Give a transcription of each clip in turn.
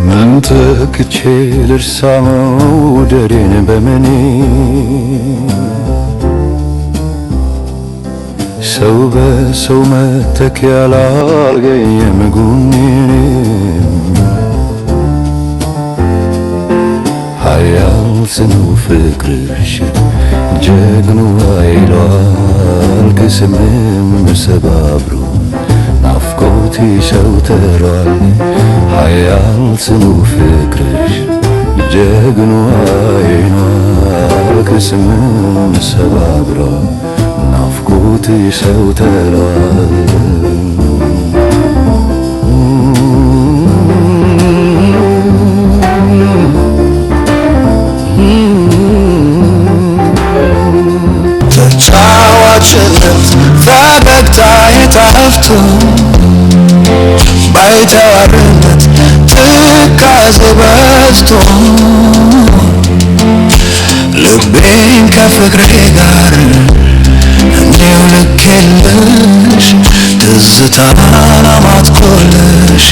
ምን ተክቼ ልርሳመው መውደዴን በምኔ ሰው በሰው መተኪያ ላልገኘም ጎኔን ኃያል ጽኑ ፍቅርሽ ጀግኖ ኃይሏል ከስምም ሰባብሮ ናፍቆቴ ሰው ተሯል ኃያል ጽኑ ፍቅርሽ ጀግኖ ኃይሏል ከስምም ሰባብሮ ናፍቆቴ ሰው ተሯል ተጫዋችነት ፈገግታዬ ጠፍቶ ባይተዋርነት ትካዜ በዝቶ ልቤን ከፍቅሬ ጋር እንዲው ልኬልሽ ትዝታን አማትኮልሽ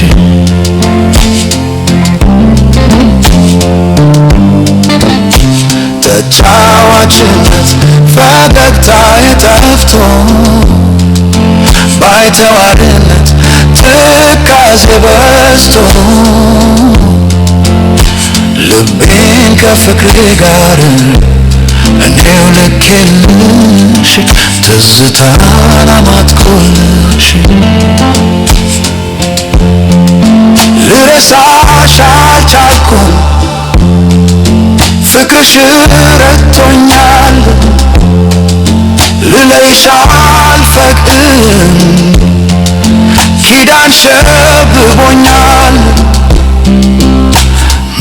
ተጫዋችነት ፈገግታዬ ጠፍቶ ባይተዋርነት ትካዜ በዝቶ ልቤን ከፍቅሬ ጋር እንዲው ልኬልሽ ትዝታን አማትኮልሽ ልረሳሽ አልቻልኩም ፍቅርሽ ረድቶኛል ልለይሽ አልፈቅድም ኪዳን ሸብቦኛል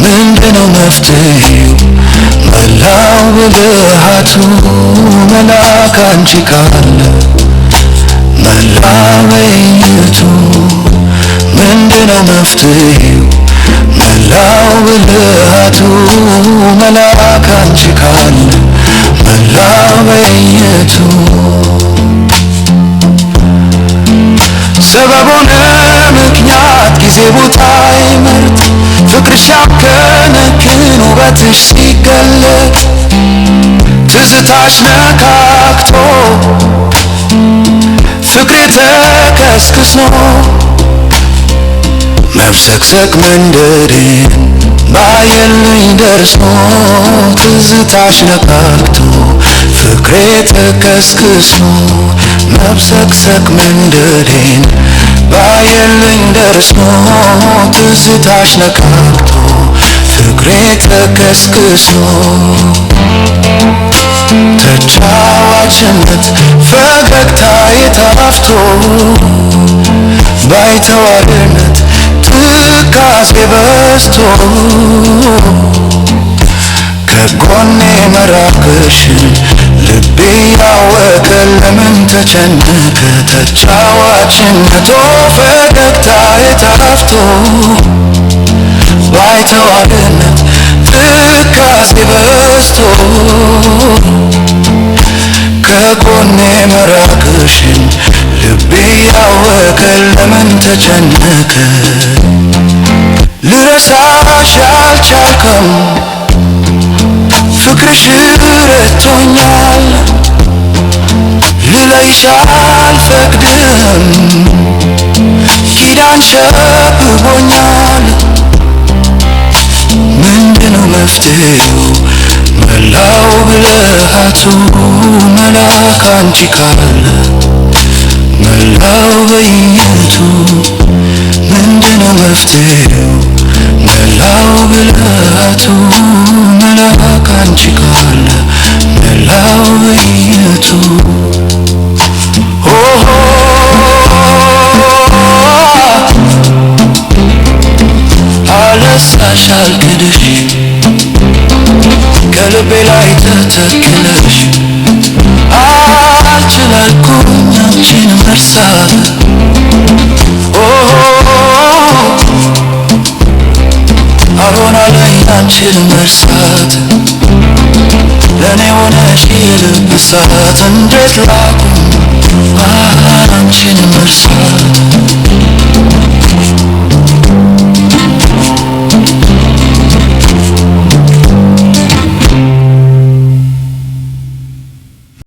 ምንድነው መፍትሄው መላው ብልሃቱ መላ ካንቺ ካለ መላ በይነቱ ምንድነው መፍትሄው መላው ብልሃቱ መላ ካንቺ ካለ መላ በይነቱ ሰበቡን ምክንያት ጊዜ ቦታ ይመርጥ ፍቅርሽ ያብከነክን ውበትሽ ሲገለጥ ትዝታሽ ነካክቶ ፍቅሬ ተከስክሶ መብሰክሰክ መንደዴን ባየልኝ ደርሶ ትዝታሽ ነካክቶ ፍቅሬ ተከስክሶ መብሰክሰክ መንደዴን ባየልኝ ደርሶ ትዝታሽ ነካክቶ ፍቅሬ ተከስክሶ ተጫዋችነት ፈገግታዬ ጠፍቶ ባይተዋርነት ትካዜ በዝቶ ከጎኔ መራቅሽን ልቤ ያወቀ ለምን ተጨነቀ ተጫዋችነቶ ፈገግታዬ ጠፍቶ ባይተዋርነት ትካዜ በዝቶ ከጎኔ መራቅሽን ልቤ ያወቀ ለምን ተጨነቀ ልረሳሽ አልቻልኩም ፍቅርሽ ረድቶኛል ልለይሽ አልፈቅድም ኪዳን ሸብቦኛል ምንድነው መፍትሄው መላው ብልሃቱ መላ ካንቺ ካለ መላው በይነቱ ምንድነው መፍትሄው መላው ብልሃቱ መላ ካንቺ ካለ መላው በይነቱ አልረሳሽ አልክድሽ ከልቤ ላይ ተተክለሽ አልችላልኩም አንቺን መርሳት አልሆናለኝ አንቺን መርሳት ለኔ ሆነሽ የልብ እሳት እንዴት ላቁም አንቺን መርሳት